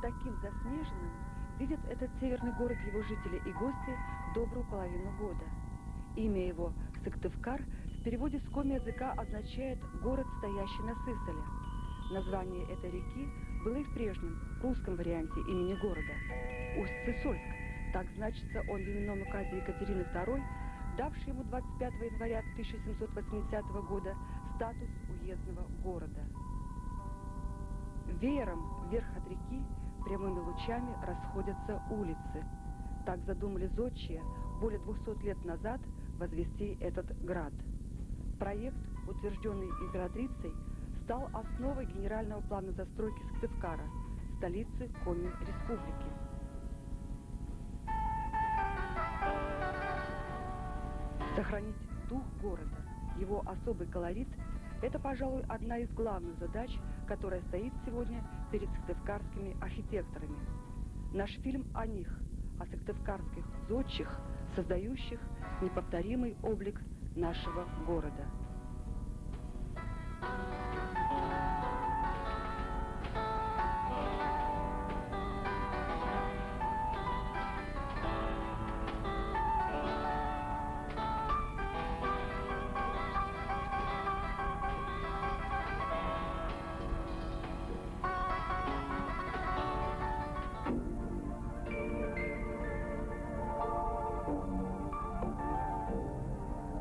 таким заснеженным видят этот северный город его жители и гости добрую половину года. Имя его Сыктывкар в переводе с коми языка означает «город, стоящий на Сысоле». Название этой реки было и в прежнем русском варианте имени города – Усть-Сысольск. Так значится он в именном указе Екатерины II, давший ему 25 января 1780 года статус уездного города. Веером вверх от реки прямыми лучами расходятся улицы. Так задумали зодчие более 200 лет назад возвести этот град. Проект, утвержденный императрицей, стал основой генерального плана застройки Сыктывкара, столицы Коми-республики. Сохранить дух города, его особый колорит – это, пожалуй, одна из главных задач, которая стоит сегодня перед сыктывкарскими архитекторами. Наш фильм о них, о сыктывкарских зодчих, создающих неповторимый облик нашего города.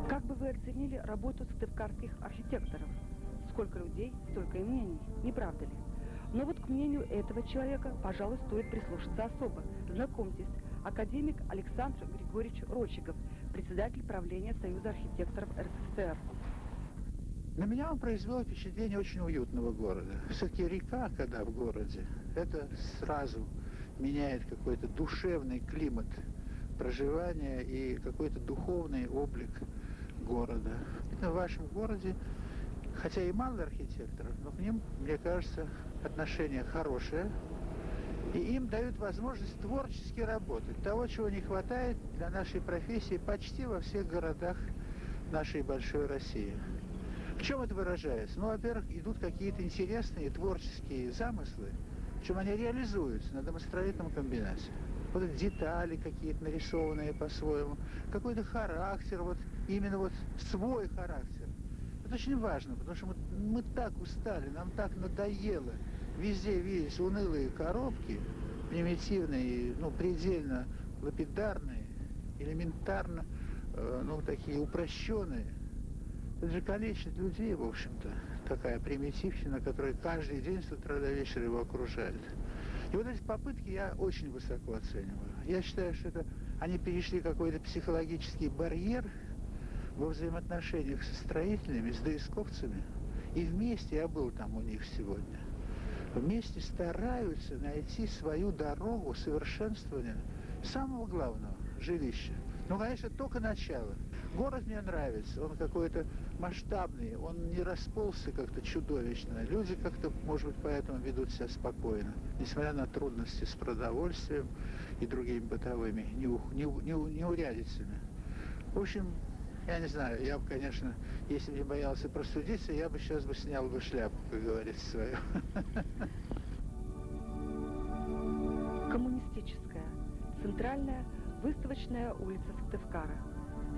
Как бы вы оценили работу сыктывкарских архитекторов? Сколько людей, столько и мнений, не правда ли? Но вот к мнению этого человека, пожалуй, стоит прислушаться особо. Знакомьтесь, академик Александр Григорьевич Рочиков, председатель правления Союза архитекторов РСФСР. На меня он произвел впечатление очень уютного города. Все-таки река, когда в городе, это сразу меняет какой-то душевный климат проживания и какой-то духовный облик города. В вашем городе, хотя и мало архитекторов, но к ним, мне кажется, отношение хорошее. И им дают возможность творчески работать. Того, чего не хватает для нашей профессии почти во всех городах нашей большой России. В чем это выражается? Ну, во-первых, идут какие-то интересные творческие замыслы, причем они реализуются на домостроительном комбинате. Вот эти детали какие-то нарисованные по-своему, какой-то характер, вот именно вот свой характер. Это очень важно, потому что мы так устали, нам так надоело везде видеть унылые коробки, примитивные, ну, предельно лапидарные, элементарно, ну, такие упрощенные. Это же калечит людей, в общем-то, такая примитивщина, которая каждый день с утра до вечера его окружает. И вот эти попытки я очень высоко оцениваю. Я считаю, что они перешли какой-то психологический барьер во взаимоотношениях со строителями, с доисковцами. И вместе, я был там у них сегодня, вместе стараются найти свою дорогу совершенствования самого главного – жилища. Ну, конечно, только начало. Город мне нравится, он какой-то масштабный, он не расползся как-то чудовищно. Люди как-то, может быть, поэтому ведут себя спокойно, несмотря на трудности с продовольствием и другими бытовыми неурядицами. В общем, я не знаю, я бы, конечно, если бы не боялся простудиться, я бы сейчас снял бы шляпу, как говорится, свою. Коммунистическая, центральная, выставочная улица Сыктывкара.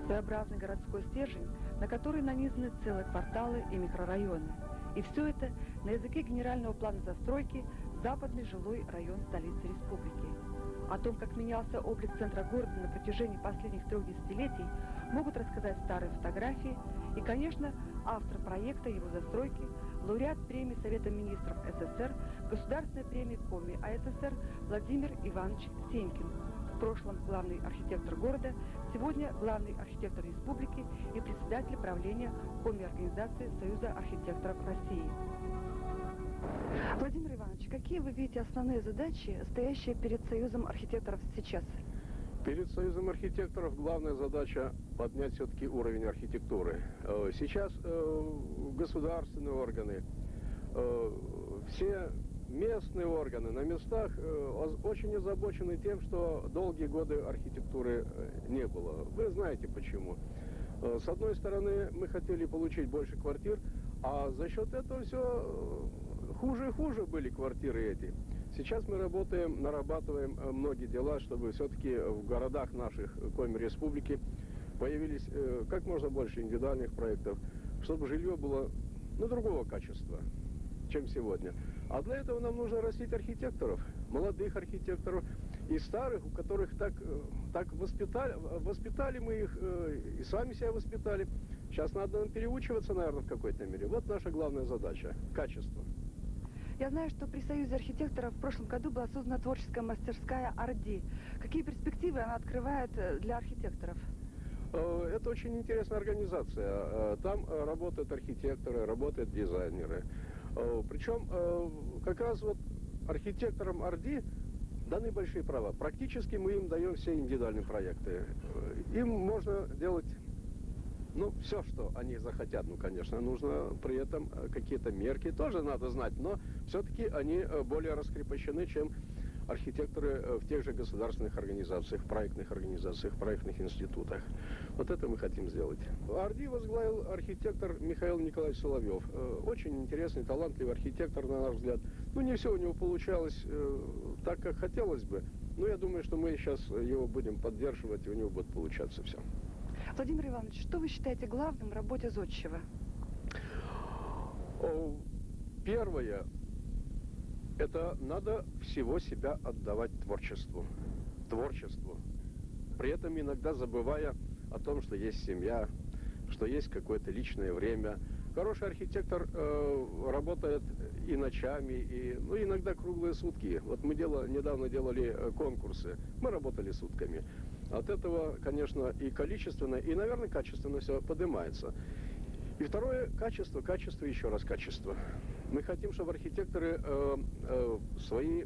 Своеобразный городской стержень, на который нанизаны целые кварталы и микрорайоны. И все это на языке генерального плана застройки западный жилой район столицы республики. О том, как менялся облик центра города на протяжении последних 3 десятилетий, могут рассказать старые фотографии и, конечно, автор проекта его застройки, лауреат премии Совета министров СССР, государственной премии Коми АССР Владимир Иванович Сенькин. В прошлом главный архитектор города, сегодня главный архитектор республики и председатель правления Коми-организации Союза архитекторов России. Владимир Иванович, какие вы видите основные задачи, стоящие перед Союзом архитекторов сейчас? Перед Союзом архитекторов главная задача поднять все-таки уровень архитектуры. Сейчас государственные органы, все местные органы на местах очень озабочены тем, что долгие годы архитектуры не было. Вы знаете почему. С одной стороны, мы хотели получить больше квартир, а за счет этого все хуже и хуже были квартиры эти. Сейчас мы работаем, нарабатываем многие дела, чтобы все-таки в городах наших Коми-республики появились как можно больше индивидуальных проектов, чтобы жилье было другого качества, чем сегодня. А для этого нам нужно растить архитекторов, молодых архитекторов и старых, у которых так воспитали мы их, и сами себя воспитали. Сейчас надо нам переучиваться, наверное, в какой-то мере. Вот наша главная задача – качество. Я знаю, что при Союзе архитекторов в прошлом году была создана творческая мастерская «Орди». Какие перспективы она открывает для архитекторов? Это очень интересная организация. Там работают архитекторы, работают дизайнеры. Причем как раз вот архитекторам «Орди» даны большие права. Практически мы им даем все индивидуальные проекты. Им можно делать все, что они захотят. Конечно, нужно при этом какие-то мерки тоже надо знать, но все-таки они более раскрепощены, чем архитекторы в тех же государственных организациях, проектных институтах. Вот это мы хотим сделать. «Орди» возглавил архитектор Михаил Николаевич Соловьев. Очень интересный, талантливый архитектор, на наш взгляд. Не все у него получалось так, как хотелось бы, но я думаю, что мы сейчас его будем поддерживать, и у него будет получаться все. Владимир Иванович, что вы считаете главным в работе зодчего? Первое. Это надо всего себя отдавать творчеству. При этом иногда забывая о том, что есть семья, что есть какое-то личное время. Хороший архитектор работает и ночами, и иногда круглые сутки. Вот мы недавно делали конкурсы, мы работали сутками. От этого, конечно, и количественно, и, наверное, качественно все поднимается. И второе – качество, еще раз качество. Мы хотим, чтобы архитекторы свои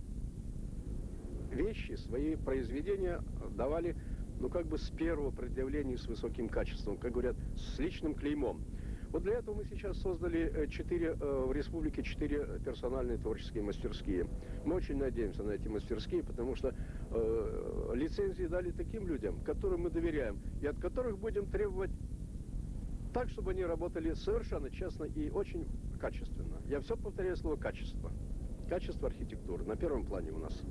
вещи, свои произведения давали, с первого предъявления с высоким качеством, как говорят, с личным клеймом. Вот для этого мы сейчас создали в республике 4 персональные творческие мастерские. Мы очень надеемся на эти мастерские, потому что лицензии дали таким людям, которым мы доверяем, и от которых будем требовать так, чтобы они работали совершенно честно и очень качественно. Я все повторяю слово «качество». Качество архитектуры на первом плане у нас.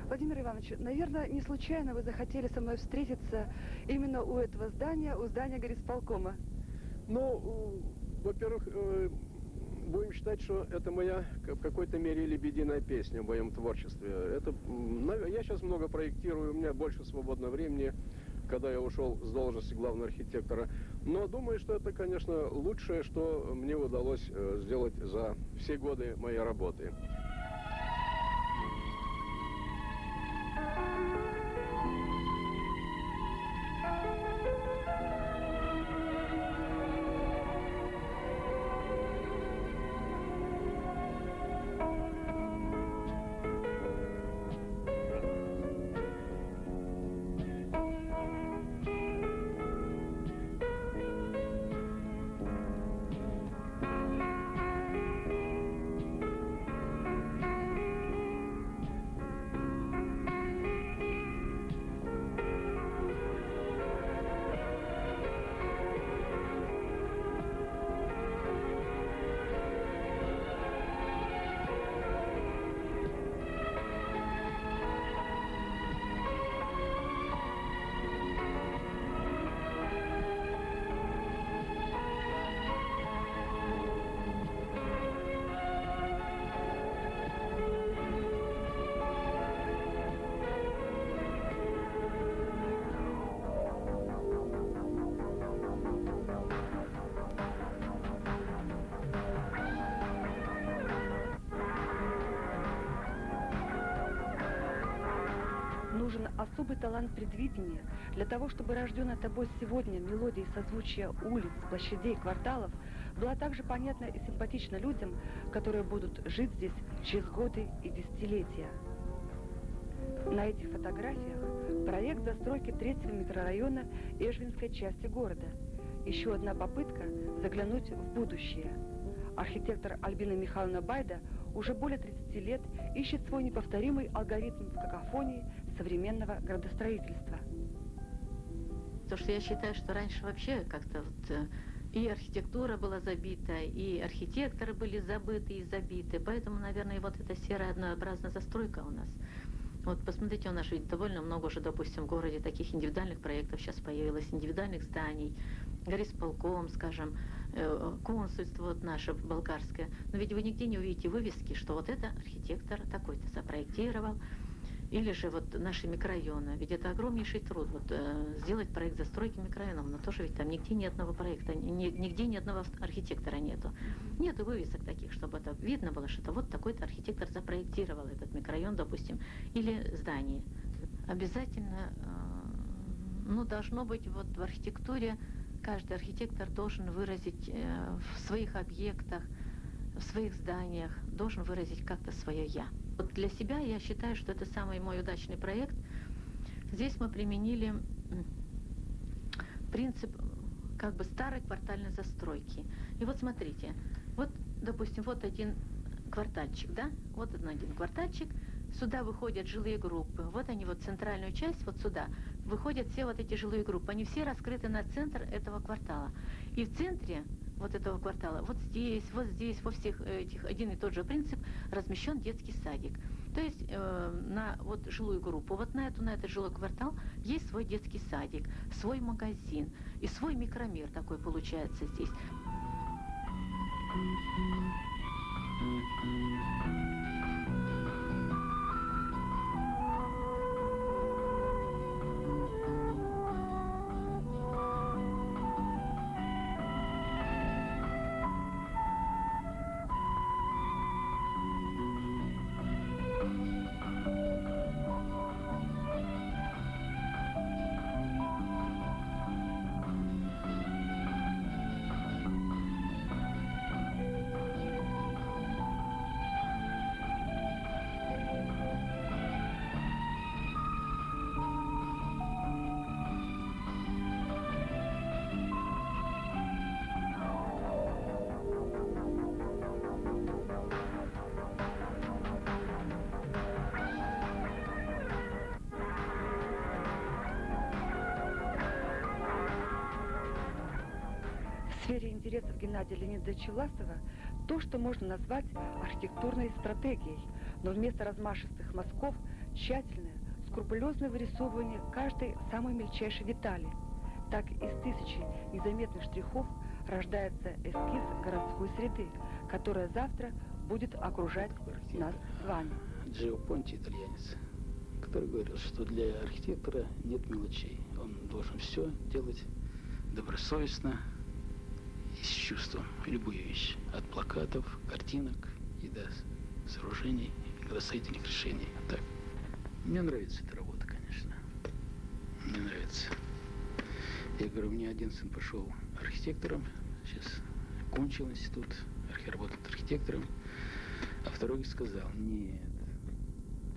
Владимир Иванович, наверное, не случайно вы захотели со мной встретиться именно у этого здания, у здания горисполкома. Во-первых, будем считать, что это моя в какой-то мере лебединая песня в моем творчестве. Я сейчас много проектирую, у меня больше свободного времени, когда я ушел с должности главного архитектора. Но думаю, что это, конечно, лучшее, что мне удалось сделать за все годы моей работы. Нужен особый талант предвидения для того, чтобы рожденная тобой сегодня мелодия созвучия улиц, площадей, кварталов была также понятна и симпатична людям, которые будут жить здесь через годы и десятилетия. На этих фотографиях проект застройки 3-го микрорайона Эжвинской части города. Еще одна попытка заглянуть в будущее. Архитектор Альбина Михайловна Байда уже более 30 лет ищет свой неповторимый алгоритм в какофонии современного градостроительства. То, что я считаю, что раньше вообще как-то и архитектура была забита, и архитекторы были забыты и забиты. Поэтому, наверное, вот эта серая однообразная застройка у нас. Вот посмотрите, у нас ведь довольно много уже, допустим, в городе таких индивидуальных проектов сейчас появилось, индивидуальных зданий, горисполком, скажем, консульство вот наше болгарское. Но ведь вы нигде не увидите вывески, что вот это архитектор такой-то запроектировал. Или же вот наши микрорайоны. Ведь это огромнейший труд. Вот, сделать проект застройки микрорайонов, но тоже ведь там нигде ни одного проекта, нигде ни одного архитектора нету. Нету вывесок таких, чтобы это видно было, что это вот такой-то архитектор запроектировал этот микрорайон, допустим, или здание. Обязательно, должно быть вот в архитектуре, каждый архитектор должен выразить в своих объектах, в своих зданиях, должен выразить как-то свое «я». Вот для себя я считаю, что это самый мой удачный проект. Здесь мы применили принцип как бы старой квартальной застройки. И вот смотрите, вот, допустим, вот один квартальчик, да? Вот один квартальчик, сюда выходят жилые группы, вот они, вот центральную часть, вот сюда выходят все вот эти жилые группы, они все раскрыты на центр этого квартала. И в центре вот этого квартала, вот здесь, во всех этих один и тот же принцип размещен детский садик. То есть на вот жилую группу, вот на этот жилой квартал есть свой детский садик, свой магазин и свой микромир такой получается здесь. В сфере интересов Геннадия Леонидовича Власова то, что можно назвать архитектурной стратегией, но вместо размашистых мазков тщательное, скрупулезное вырисовывание каждой самой мельчайшей детали. Так из тысячи незаметных штрихов рождается эскиз городской среды, которая завтра будет окружать нас с вами. Джио Понти, итальянец, который говорил, что для архитектора нет мелочей. Он должен все делать добросовестно и с чувством, любую вещь. От плакатов, картинок и до сооружений, градостроительных решений. Так. Мне нравится эта работа, конечно. Мне нравится. Я говорю, у меня один сын пошел архитектором, сейчас кончил институт, работает архитектором, а второй сказал, нет,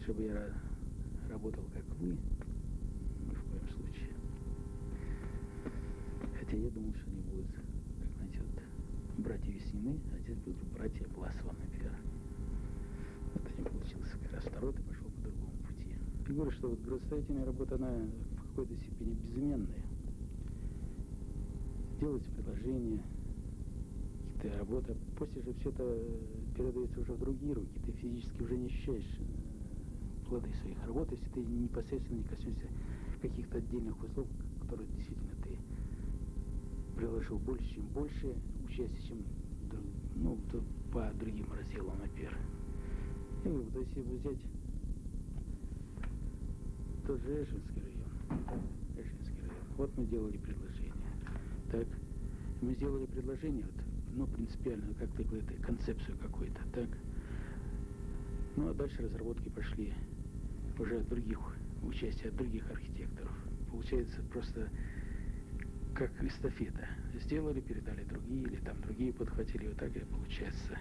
чтобы я работал как вы, ни в коем случае. Хотя я думал, что они будут, как знаете, вот, братья Веснины, а здесь будут братья Власова, например. Вот не получилось. Как раз второй-то пошел по другому пути. Я говорю, что вот градостроительная работа, она в какой-то степени безыменная. Делается предложение, какие-то работы. После же все это передается уже в другие руки. Ты физически уже не ощущаешь плоды своих работ, если ты непосредственно не коснешься каких-то отдельных узлов, которые действительно ты приложил больше участия, чем по другим разделам, например. И вот если взять тот же Эшинский район, вот мы делали предложение. Так, мы сделали предложение, вот, принципиально, как ты говоришь, концепцию какую-то, так. Ну, а дальше разработки пошли уже от других, участия от других архитекторов. Получается просто как эстафета. Сделали, передали другие, или там другие подхватили, вот так и получается.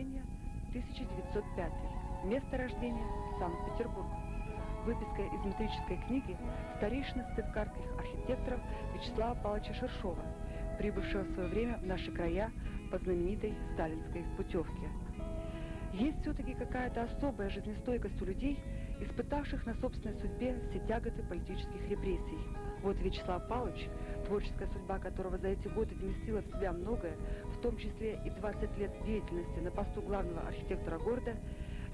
рождения 1905. Место рождения Санкт-Петербург. Выписка из метрической книги старейшины стывкарских архитекторов Вячеслава Павловича Шершова, прибывшего в свое время в наши края по знаменитой сталинской путевке. Есть все-таки какая-то особая жизнестойкость у людей, испытавших на собственной судьбе все тяготы политических репрессий. Вот Вячеслав Павлович, творческая судьба которого за эти годы вместила в себя многое, в том числе и 20 лет деятельности на посту главного архитектора города,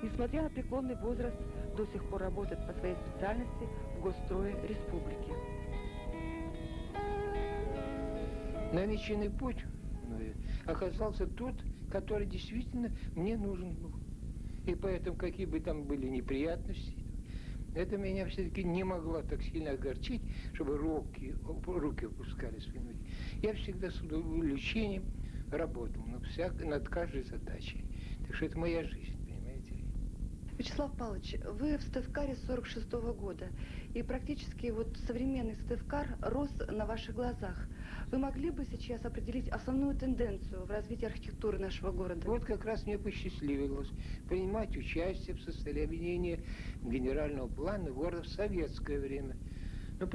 несмотря на преклонный возраст, до сих пор работает по своей специальности в Госстрое Республики. Намеченный путь оказался тот, который действительно мне нужен был. И поэтому, какие бы там были неприятности, это меня все-таки не могло так сильно огорчить, чтобы руки опускались. Я всегда с увлечением работал над каждой задачей. Так что это моя жизнь, понимаете? Вячеслав Павлович, вы в Стывкаре 46-го года, и практически вот современный Стывкар рос на ваших глазах. Вы могли бы сейчас определить основную тенденцию в развитии архитектуры нашего города? Вот как раз мне посчастливилось принимать участие в составлении генерального плана города в советское время. Ну,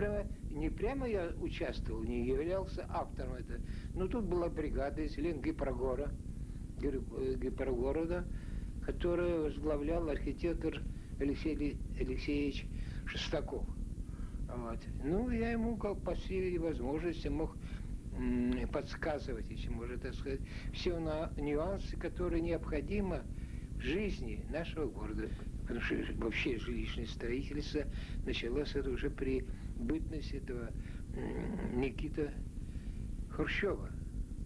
не прямо я участвовал, не являлся автором этого. Но тут была бригада из Гипрогорода, которую возглавлял архитектор Алексей Алексеевич Шестаков. Вот. Ну, я ему по всей возможности мог подсказывать, если можно так сказать, все нюансы, которые необходимы в жизни нашего города. Потому что вообще жилищное строительство началось это уже при бытности этого Никиты Хрущева.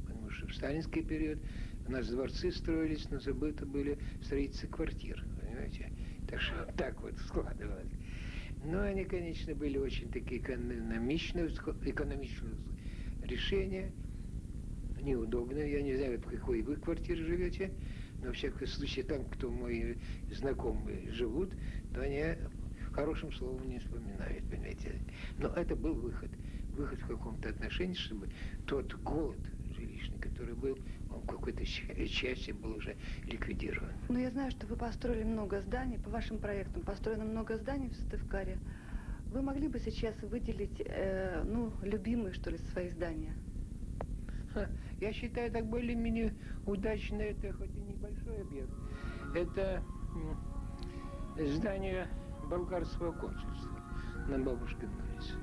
Потому что в сталинский период у нас дворцы строились, но забыты были строительство квартир. Понимаете? Так что так вот складывалось. Но они, конечно, были очень такие экономичные решения, неудобные. Я не знаю, в какой вы квартире живете, но, во всяком случае, там, кто мои знакомые живут, то они хорошим словом не вспоминают, понимаете. Но это был выход в каком-то отношении, чтобы тот голод жилищный, который был, он в какой-то части был уже ликвидирован. Но я знаю, что вы построили много зданий, по вашим проектам построено много зданий в Стывкаре. Вы могли бы сейчас выделить, любимые, что ли, свои здания? Я считаю, так более-менее удачно, это хоть и небольшой объект. Это здание болгарского консульства на Бабушкиной улице.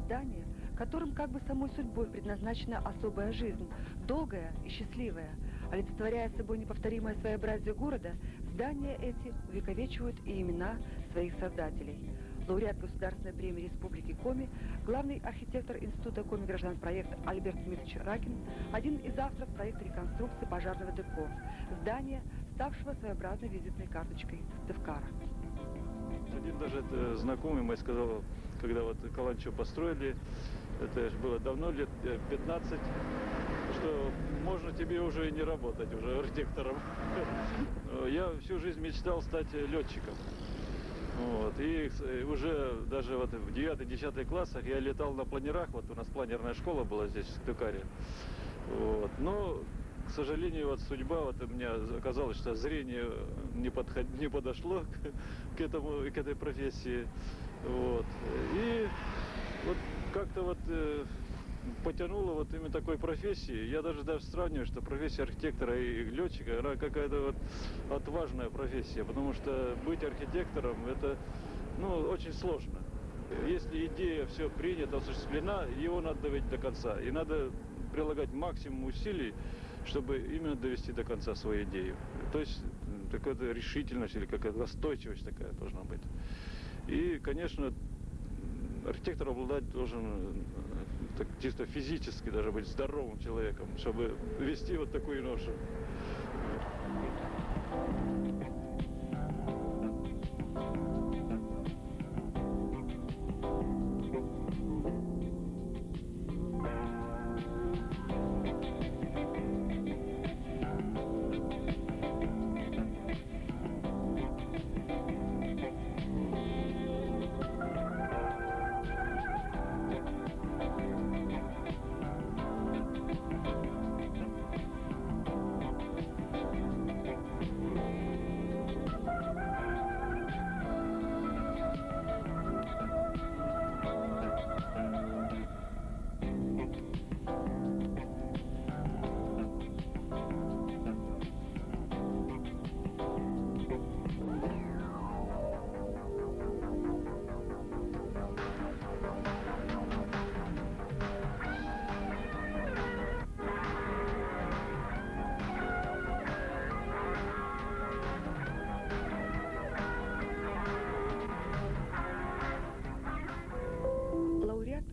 Здания, которым как бы самой судьбой предназначена особая жизнь, долгая и счастливая. Олицетворяя собой неповторимое своеобразие города, здания эти увековечивают и имена своих создателей. Лауреат Государственной премии Республики Коми, главный архитектор Института Коми-Гражданпроект Альберт Дмитриевич Ракин, один из авторов проекта реконструкции пожарного депо, здания, ставшего своеобразной визитной карточкой Стывкара. Один даже знакомый мой сказал, когда вот Каланчо построили, это же было давно, лет 15, что можно тебе уже и не работать уже архитектором. Я всю жизнь мечтал стать летчиком. Вот. И уже даже вот в 9-10 классах я летал на планерах, вот у нас планерная школа была здесь, в Стывкаре. Вот. Но, к сожалению, вот судьба, вот у меня оказалось, что зрение не подошло к этой профессии. Вот. И вот как-то вот потянуло вот именно такой профессии. Я даже сравниваю, что профессия архитектора и летчика, она какая-то вот отважная профессия, потому что быть архитектором это, очень сложно. Если идея все принята, осуществлена, его надо доводить до конца. И надо прилагать максимум усилий, чтобы именно довести до конца свою идею. То есть какая-то решительность или какая-то настойчивость такая должна быть. И, конечно, архитектор обладать должен так, чисто физически даже быть здоровым человеком, чтобы вести вот такую ношу.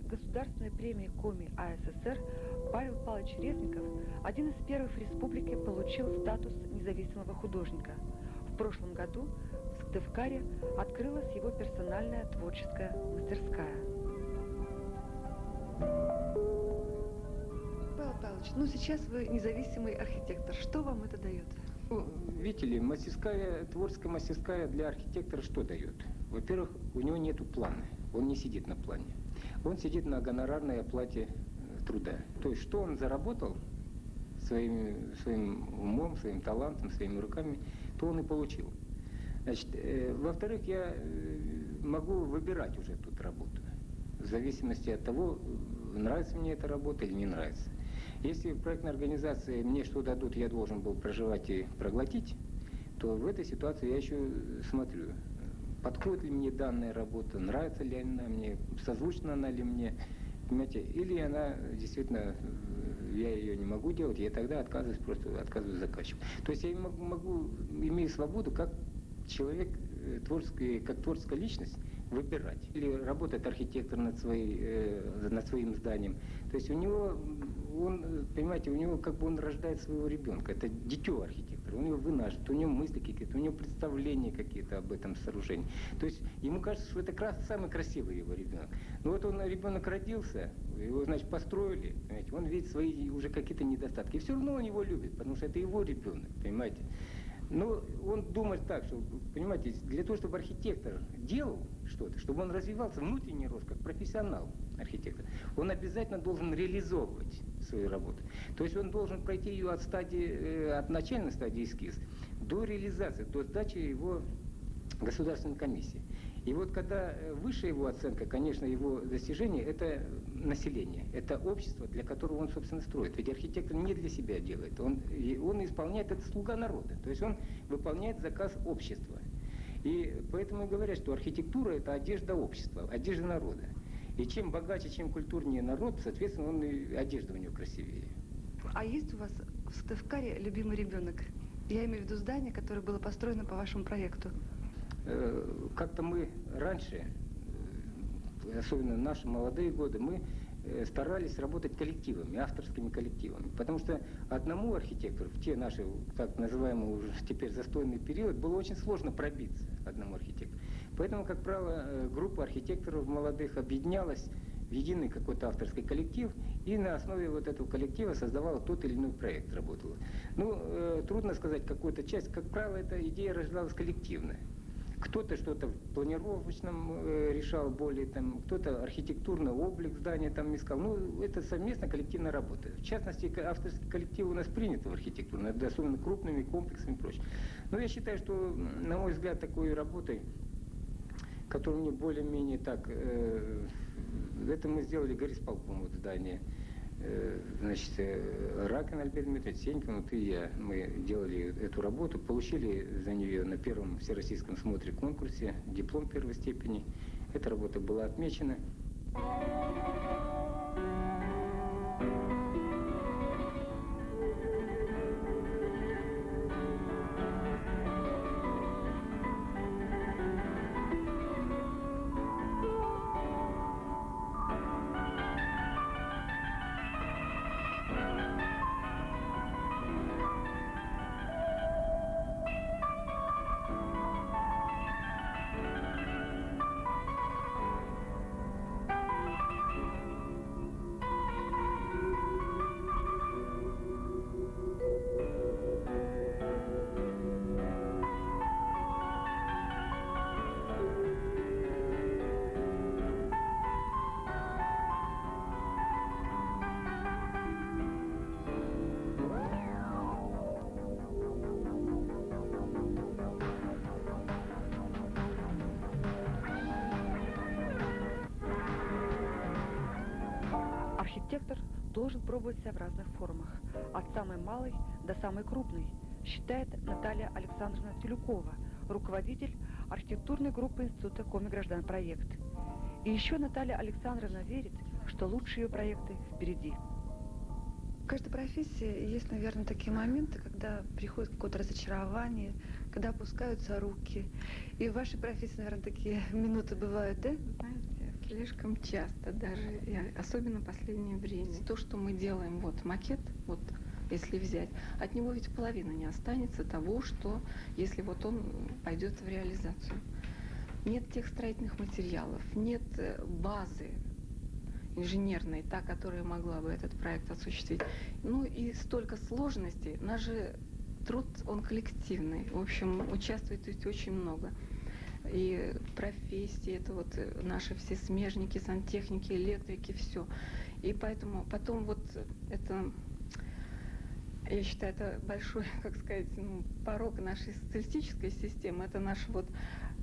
Государственной премии КОМИ АССР Павел Павлович Резников один из первых в республике получил статус независимого художника. В прошлом году в Сыктывкаре открылась его персональная творческая мастерская. Павел Павлович, сейчас вы независимый архитектор. Что вам это дает? Видите ли, творческая мастерская для архитектора что дает? Во-первых, у него нету плана, он не сидит на плане. Он сидит на гонорарной оплате труда. То есть, что он заработал своим умом, своим талантом, своими руками, то он и получил. Значит, во-вторых, я могу выбирать уже тут работу, в зависимости от того, нравится мне эта работа или не нравится. Если в проектной организации мне что дадут, я должен был проживать и проглотить, то в этой ситуации я еще смотрю, подходит ли мне данная работа, нравится ли она мне, созвучна она ли мне, понимаете, или она действительно, я ее не могу делать, я тогда отказываюсь заказчику. То есть я имею свободу как человек как творческая личность выбирать. Или работает архитектор над своим зданием. То есть у него, понимаете, он рождает своего ребенка. Это дитё архитектора. Он его вынашивает, у него мысли какие-то, у него представления какие-то об этом сооружении. То есть ему кажется, что это самый красивый его ребенок. Но вот ребенок родился, его, значит, построили, понимаете, он видит свои уже какие-то недостатки. И все равно он его любит, потому что это его ребенок, понимаете. Но он думает так, что, понимаете, для того, чтобы архитектор делал что-то, чтобы он развивался, внутренний рост, как профессионал архитектор, он обязательно должен реализовывать свою работу. То есть он должен пройти ее от начальной стадии эскиз до реализации, до сдачи его государственной комиссии. И вот когда высшая его оценка, конечно, его достижения, это население, это общество, для которого он, собственно, строит. Ведь архитектор не для себя делает, он исполняет, это слуга народа, то есть он выполняет заказ общества. И поэтому и говорят, что архитектура – это одежда общества, одежда народа. И чем богаче, чем культурнее народ, соответственно, одежда у него красивее. А есть у вас в Сыктывкаре любимый ребенок? Я имею в виду здание, которое было построено по вашему проекту. Как-то мы раньше, особенно в наши молодые годы, мы старались работать коллективами, авторскими коллективами. Потому что одному архитектору в те наши, так называемые уже теперь застойный период, было очень сложно пробиться одному архитектору. Поэтому, как правило, группа архитекторов молодых объединялась в единый какой-то авторский коллектив, и на основе вот этого коллектива создавала тот или иной проект, работала. Трудно сказать какую-то часть, как правило, эта идея рождалась коллективно. Кто-то что-то в планировочном решал более, кто-то архитектурный облик здания искал. Это совместно коллективная работа. В частности, авторские коллективы у нас приняты в архитектуре, особенно крупными комплексами и прочее. Но я считаю, что, на мой взгляд, такой работой, которую мне более-менее это мы сделали горисполком здание. Значит, Ракин Альберт Дмитриевич, Сенькин, вот и я, мы делали эту работу, получили за нее на первом всероссийском смотре-конкурсе диплом первой степени. Эта работа была отмечена. Архитектор должен пробовать себя в разных формах, от самой малой до самой крупной, считает Наталья Александровна Целюкова, руководитель архитектурной группы Института Комиграждан-проект. И еще Наталья Александровна верит, что лучшие ее проекты впереди. В каждой профессии есть, наверное, такие моменты, когда приходит какое-то разочарование, когда опускаются руки. И в вашей профессии, наверное, такие минуты бывают, да? Знаете, слишком часто даже, и особенно в последнее время. То, что мы делаем, вот макет, вот если взять, от него ведь половина не останется того, что если вот он пойдет в реализацию. Нет тех строительных материалов, нет базы инженерной, та, которая могла бы этот проект осуществить. Ну и столько сложностей. Наш же труд, он коллективный. В общем, участвует ведь очень много. И профессии, это вот наши все смежники, сантехники, электрики, все. И поэтому потом вот это, я считаю, это большой, как сказать, порог нашей социалистической системы. Это наше вот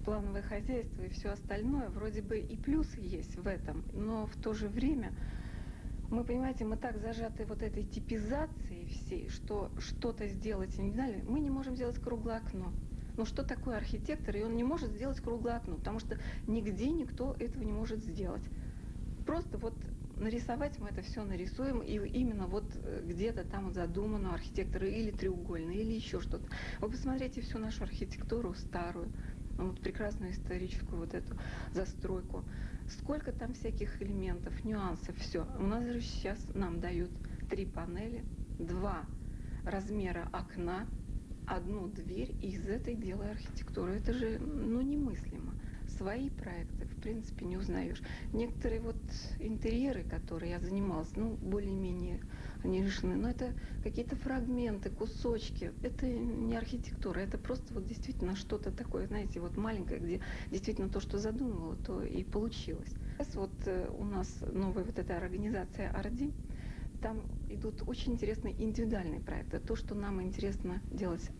плановое хозяйство и все остальное. Вроде бы и плюсы есть в этом, но в то же время мы, понимаете, мы так зажаты вот этой типизацией всей, что что-то сделать и не дали. Мы не можем сделать круглое окно. Ну что такое архитектор, и он не может сделать круглое окно, потому что нигде никто этого не может сделать. Просто вот нарисовать мы это все нарисуем, и именно вот где-то там задумано архитектора или треугольно, или еще что-то. Вы посмотрите всю нашу архитектуру старую, вот прекрасную историческую вот эту застройку. Сколько там всяких элементов, нюансов, все. У нас же сейчас нам дают 3 панели, 2 размера окна, 1 дверь, и из этой делай архитектуру. Это же, немыслимо. Свои проекты, в принципе, не узнаешь. Некоторые вот интерьеры, которые я занималась, более-менее они решены, но это какие-то фрагменты, кусочки. Это не архитектура, это просто вот действительно что-то такое, знаете, вот маленькое, где действительно то, что задумывала, то и получилось. Сейчас вот у нас новая вот эта организация «Орди», там идут очень интересные индивидуальные проекты. То, что нам интересно делать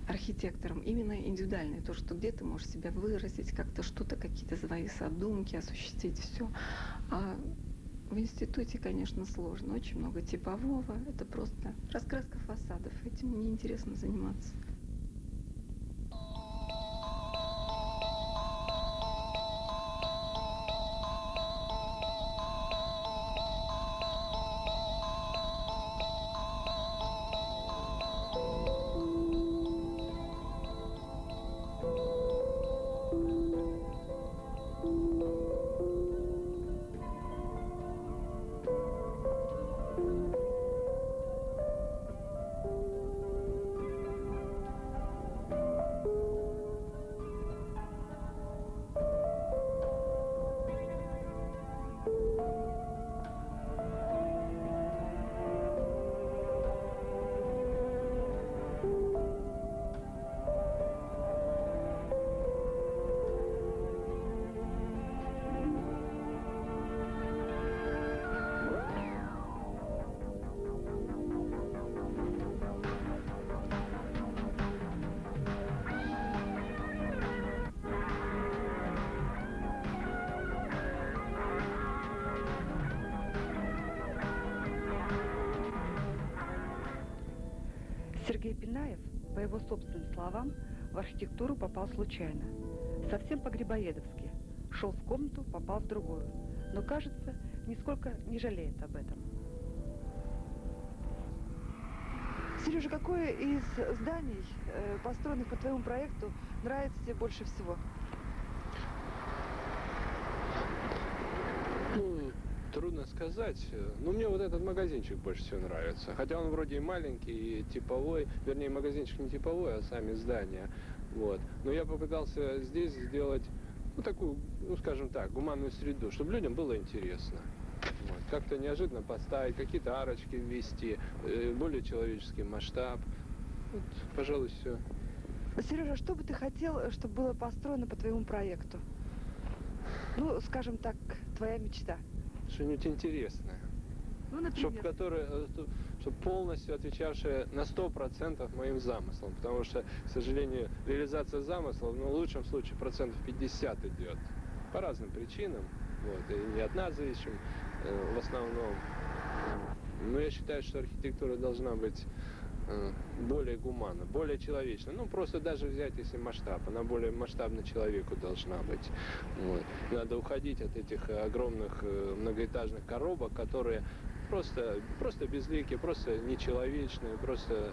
архитектором, именно индивидуальное, то, что где ты можешь себя выразить, как-то что-то, какие-то свои задумки, осуществить все. А в институте, конечно, сложно, очень много типового, это просто раскраска фасадов, этим мне интересно заниматься. Пинаев, по его собственным словам, в архитектуру попал случайно. Совсем по-грибоедовски. Шел в комнату, попал в другую. Но, кажется, нисколько не жалеет об этом. Сережа, какое из зданий, построенных по твоему проекту, нравится тебе больше всего? Ну, трудно сказать. Ну, мне вот этот магазинчик больше всего нравится. Хотя он вроде и маленький, и типовой. Вернее, магазинчик не типовой, а сами здания. Вот. Но я попытался здесь сделать, ну, такую, ну, скажем так, гуманную среду, чтобы людям было интересно. Вот. Как-то неожиданно поставить, какие-то арочки ввести, более человеческий масштаб. Вот, пожалуй, все. Сережа, что бы ты хотел, чтобы было построено по твоему проекту? Ну, скажем так, твоя мечта. Что-нибудь интересное. Ну, например. Чтобы полностью отвечавшее на 100% моим замыслам. Потому что, к сожалению, реализация замыслов, ну, в лучшем случае, 50% идет. По разным причинам. Вот, и не от нас зависим в основном. Но я считаю, что архитектура должна быть более гуманна, более человечна. Ну, просто даже взять, если масштаб, она более масштабно человеку должна быть. Вот. Надо уходить от этих огромных многоэтажных коробок, которые просто безликие, просто нечеловечные, просто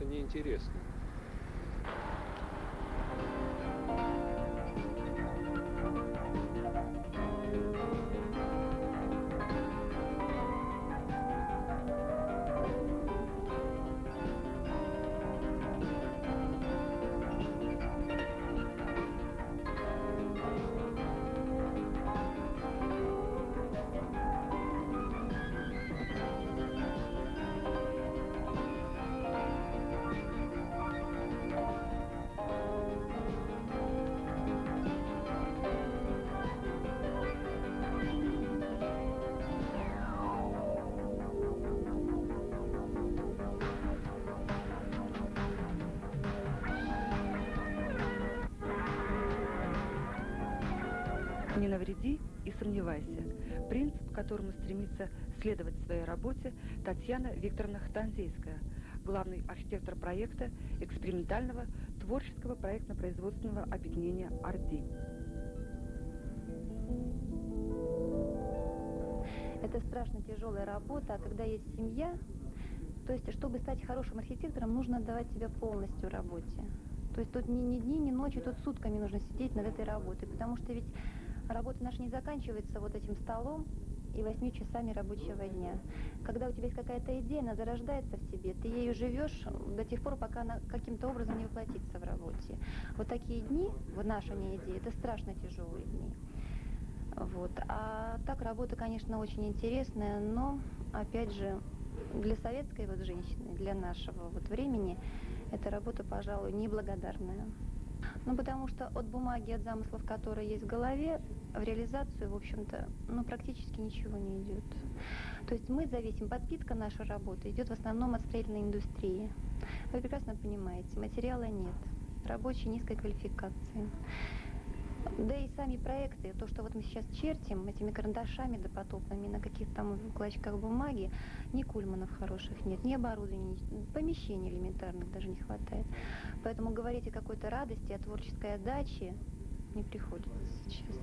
неинтересные. Не навреди и сомневайся. Принцип, которому стремится следовать в своей работе Татьяна Викторовна Хтанзейская, главный архитектор проекта экспериментального творческого проектно-производственного объединения «Орди». Это страшно тяжелая работа, а когда есть семья, то есть, чтобы стать хорошим архитектором, нужно отдавать себя полностью работе. То есть тут ни дни, ни ночи, тут сутками нужно сидеть над этой работой, потому что ведь работа наша не заканчивается вот этим столом и 8 часами рабочего дня. Когда у тебя есть какая-то идея, она зарождается в тебе, ты ею живешь до тех пор, пока она каким-то образом не воплотится в работе. Вот такие дни, вынашивание идеи, это страшно тяжелые дни. Вот. А так работа, конечно, очень интересная, но, опять же, для советской вот женщины, для нашего вот времени, эта работа, пожалуй, неблагодарная. Ну, потому что от бумаги, от замыслов, которые есть в голове, в реализацию, в общем-то, ну, практически ничего не идет. То есть мы зависим, подпитка нашей работы идет в основном от строительной индустрии. Вы прекрасно понимаете, материала нет, рабочей низкой квалификации. Да и сами проекты, то, что вот мы сейчас чертим этими карандашами допотопными на каких-то там клочках бумаги, ни кульманов хороших нет, ни оборудования, помещений элементарных даже не хватает. Поэтому говорить о какой-то радости, о творческой отдаче не приходится сейчас.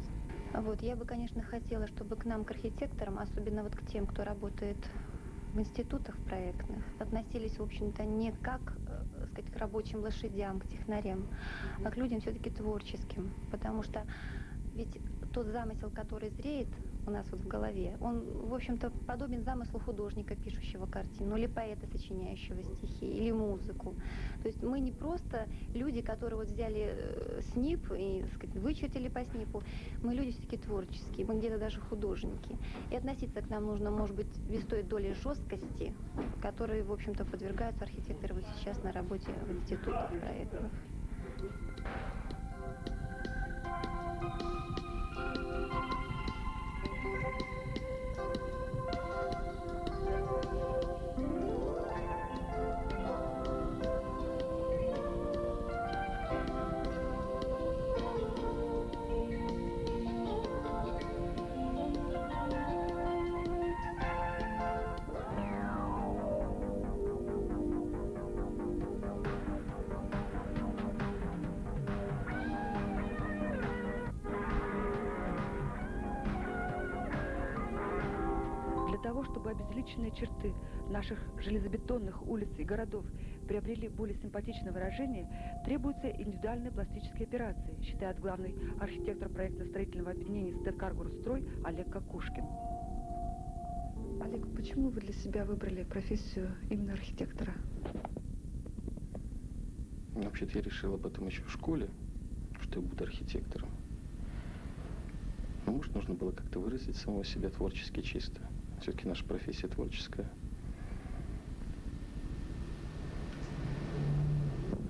Вот, я бы, конечно, хотела, чтобы к нам, к архитекторам, особенно вот к тем, кто работает в институтах проектных, относились, в общем-то, не как, сказать, к рабочим лошадям, к технарям, а к людям все-таки творческим. Потому что ведь тот замысел, который зреет у нас вот в голове, он, в общем-то, подобен замыслу художника, пишущего картину, или поэта, сочиняющего стихи, или музыку. То есть мы не просто люди, которые вот взяли СНИП и, так сказать, вычертили по СНИПу, мы люди все-таки творческие, мы где-то даже художники. И относиться к нам нужно, может быть, без той доли жесткости, которой, в общем-то, подвергаются архитекторы вот сейчас на работе в институтах проектных. того, чтобы обезличенные черты наших железобетонных улиц и городов приобрели более симпатичное выражение, требуются индивидуальные пластические операции, считает главный архитектор проектно-строительного объединения «Стэткар-Горстрой» Олег Кокушкин. Олег, почему вы для себя выбрали профессию именно архитектора? Вообще-то я решил об этом еще в школе, что я буду архитектором. Но, может, нужно было как-то выразить самого себя творчески чисто. Все-таки наша профессия творческая.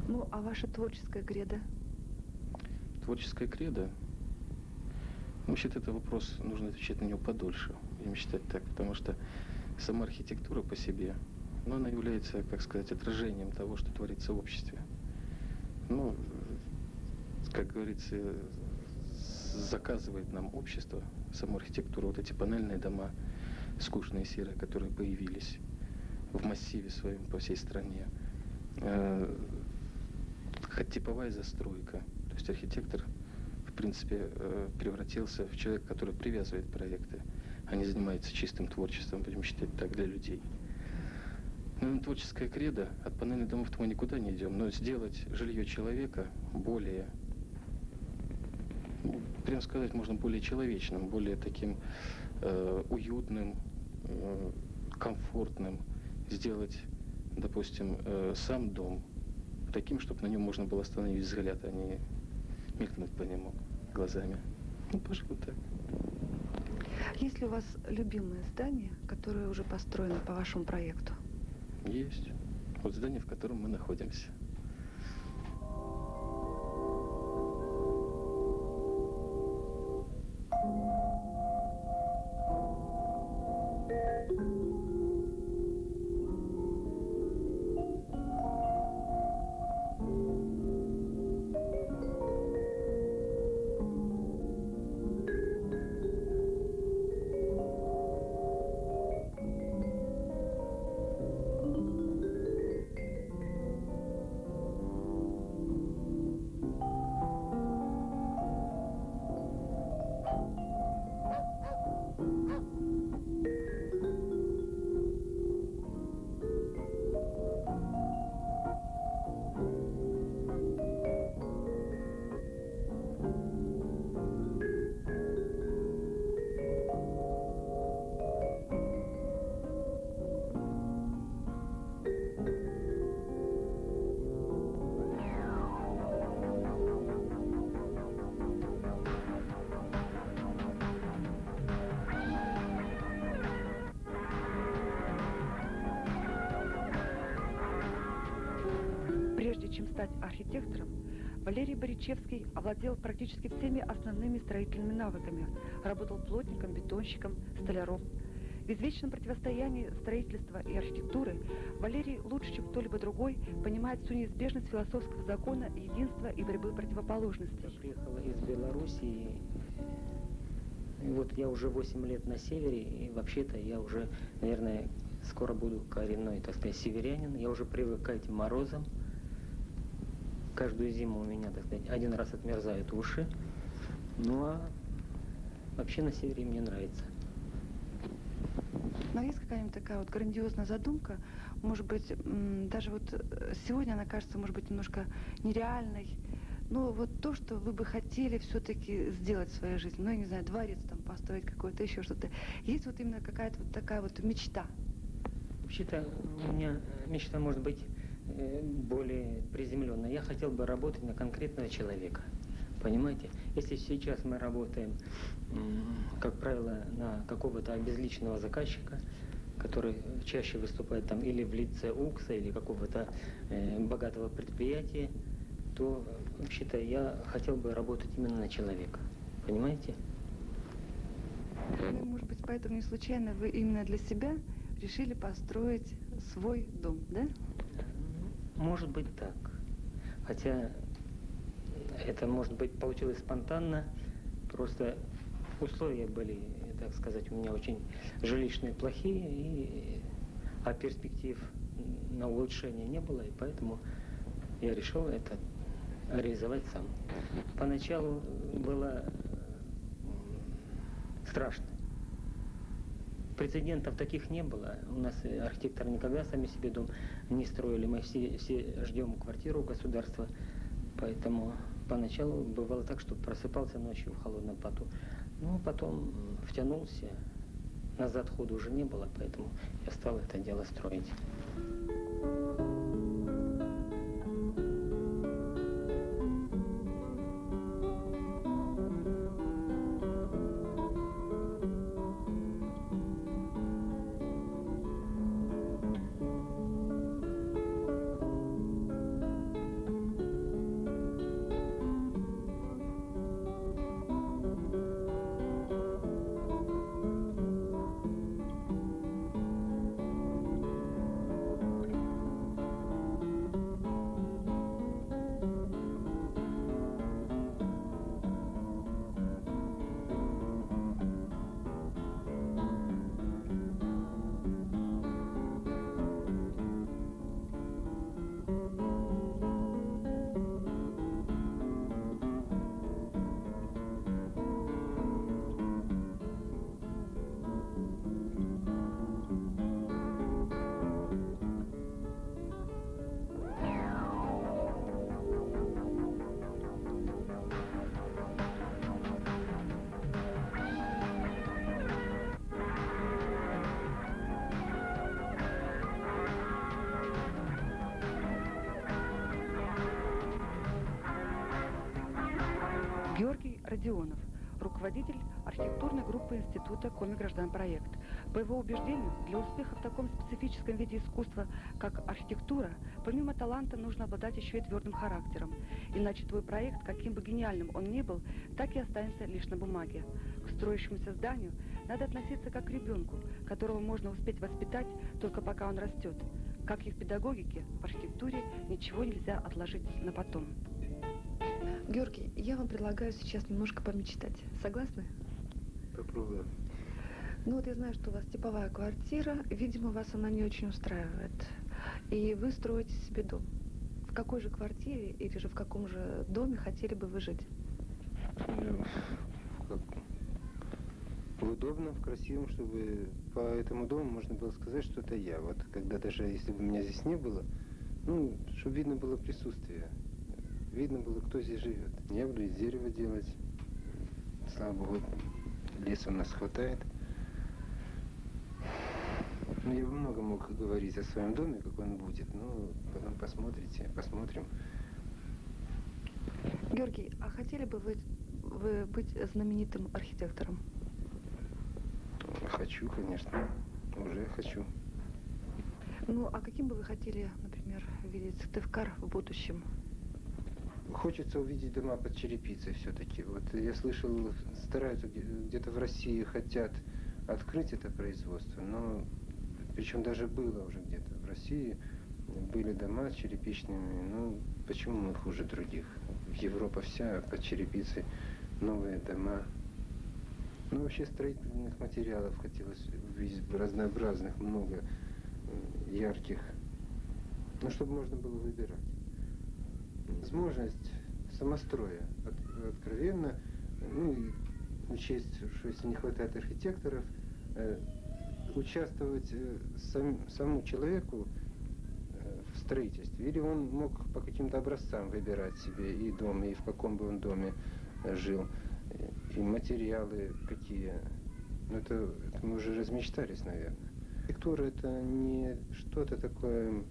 Ну, а ваша творческая кредо? Творческая кредо? Вообще-то это вопрос, нужно отвечать на него подольше. Будем считать так, потому что сама архитектура по себе, но она является, как сказать, отражением того, что творится в обществе. Ну, как говорится, заказывает нам общество, саму архитектуру, вот эти панельные дома, скучные серые, которые появились в массиве своем по всей стране. Типовая застройка. То есть архитектор, в принципе, превратился в человека, который привязывает проекты, а не занимается чистым творчеством, будем считать так, для людей. Ну, творческая кредо, от панельных домов-то мы никуда не идем, но сделать жилье человека более, прямо сказать, можно более человечным, более таким уютным, комфортным, сделать, допустим, сам дом таким, чтобы на нем можно было остановить взгляд, а не мелькнуть по нему глазами. Ну, пожалуй, так. Есть ли у вас любимое здание, которое уже построено по вашему проекту? Есть. Вот здание, в котором мы находимся. Прежде чем стать архитектором, Валерий Боричевский овладел практически всеми основными строительными навыками. Работал плотником, бетонщиком, столяром. В извечном противостоянии строительства и архитектуры Валерий лучше, чем кто-либо другой, понимает всю неизбежность философского закона единства и борьбы противоположностей. Я приехала из Белоруссии, и вот я уже 8 лет на севере, и вообще-то я уже, наверное, скоро буду коренной, так сказать, северянин. Я уже привык к этим морозам. Каждую зиму у меня, так сказать, один раз отмерзают уши. Ну а вообще на севере мне нравится. Но есть какая-нибудь такая вот грандиозная задумка, может быть, даже вот сегодня она кажется, может быть, немножко нереальной, но вот то, что вы бы хотели все-таки сделать в своей жизни, ну, я не знаю, дворец там построить какой-то, еще что-то. Есть вот именно какая-то вот такая вот мечта? Вообще-то у меня мечта может быть более приземленная. Я хотел бы работать на конкретного человека. Понимаете? Если сейчас мы работаем, как правило, на какого-то обезличенного заказчика, который чаще выступает там или в лице УКСа, или какого-то богатого предприятия, то вообще-то я хотел бы работать именно на человека. Понимаете? Ну, может быть, поэтому не случайно вы именно для себя решили построить свой дом, да? Может быть так. Хотя это, может быть, получилось спонтанно. Просто условия были, так сказать, у меня очень жилищные плохие, а перспектив на улучшение не было, и поэтому я решил это реализовать сам. Поначалу было страшно. прецедентов таких не было. У нас архитекторы никогда сами себе дом не строили. Мы все ждем квартиру у государства. Поэтому поначалу бывало так, что просыпался ночью в холодном поту. Ну, потом втянулся. Назад хода уже не было, поэтому я стал это дело строить. Георгий Родионов, руководитель архитектурной группы Института Комигражданпроект. По его убеждению, для успеха в таком специфическом виде искусства, как архитектура, помимо таланта нужно обладать еще и твердым характером. Иначе твой проект, каким бы гениальным он ни был, так и останется лишь на бумаге. К строящемуся зданию надо относиться как к ребенку, которого можно успеть воспитать только пока он растет. Как и в педагогике, в архитектуре ничего нельзя отложить на потом. Георгий, я вам предлагаю сейчас немножко помечтать. Согласны? Попробуем. Ну вот я знаю, что у вас типовая квартира, видимо, вас она не очень устраивает. И вы строите себе дом. В какой же квартире или же в каком же доме хотели бы вы жить? В удобном, в красивом, чтобы по этому дому можно было сказать, что это я. Вот когда даже если бы меня здесь не было, ну, чтобы видно было присутствие. Видно было, кто здесь живет. Я буду из дерева делать. Слава богу, леса у нас хватает. Ну, я бы много мог говорить о своем доме, как он будет. Ну, потом посмотрим. Георгий, а хотели бы вы быть знаменитым архитектором? Хочу, конечно. Уже хочу. Ну, а каким бы вы хотели, например, видеть Сыктывкар в будущем? Хочется увидеть дома под черепицей все-таки. Вот я слышал, стараются где-то в России, хотят открыть это производство, но причем даже было уже где-то в России, были дома с черепичными, ну почему мы хуже других? Европа вся под черепицей, новые дома. Ну вообще строительных материалов хотелось увидеть разнообразных, много ярких, ну чтобы можно было выбирать. Возможность самостроя, откровенно, ну и учесть, что если не хватает архитекторов, участвовать самому человеку в строительстве. Или он мог по каким-то образцам выбирать себе и дом, и в каком бы он доме жил, и материалы какие. Ну, это мы уже размечтались, наверное. Архитектура — это не что-то такое,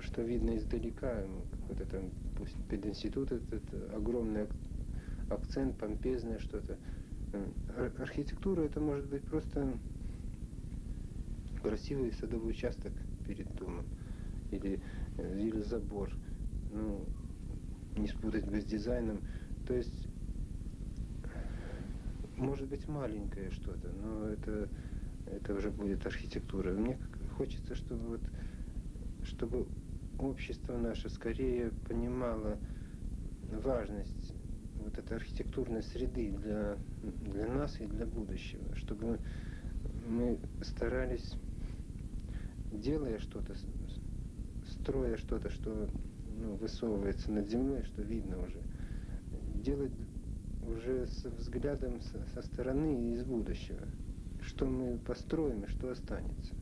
что видно издалека. Вот это, пусть пединститут, это огромный акцент, помпезное что-то. Архитектура — это может быть просто красивый садовый участок перед домом или забор. Ну, не спутать бы с дизайном. То есть, может быть, маленькое что-то, но это уже будет архитектура. Мне хочется, чтобы общество наше скорее понимало важность вот этой архитектурной среды для нас и для будущего, чтобы мы старались, делая что-то, строя что-то, что высовывается над землей, что видно уже, делать уже с взглядом со стороны и из будущего, что мы построим и что останется.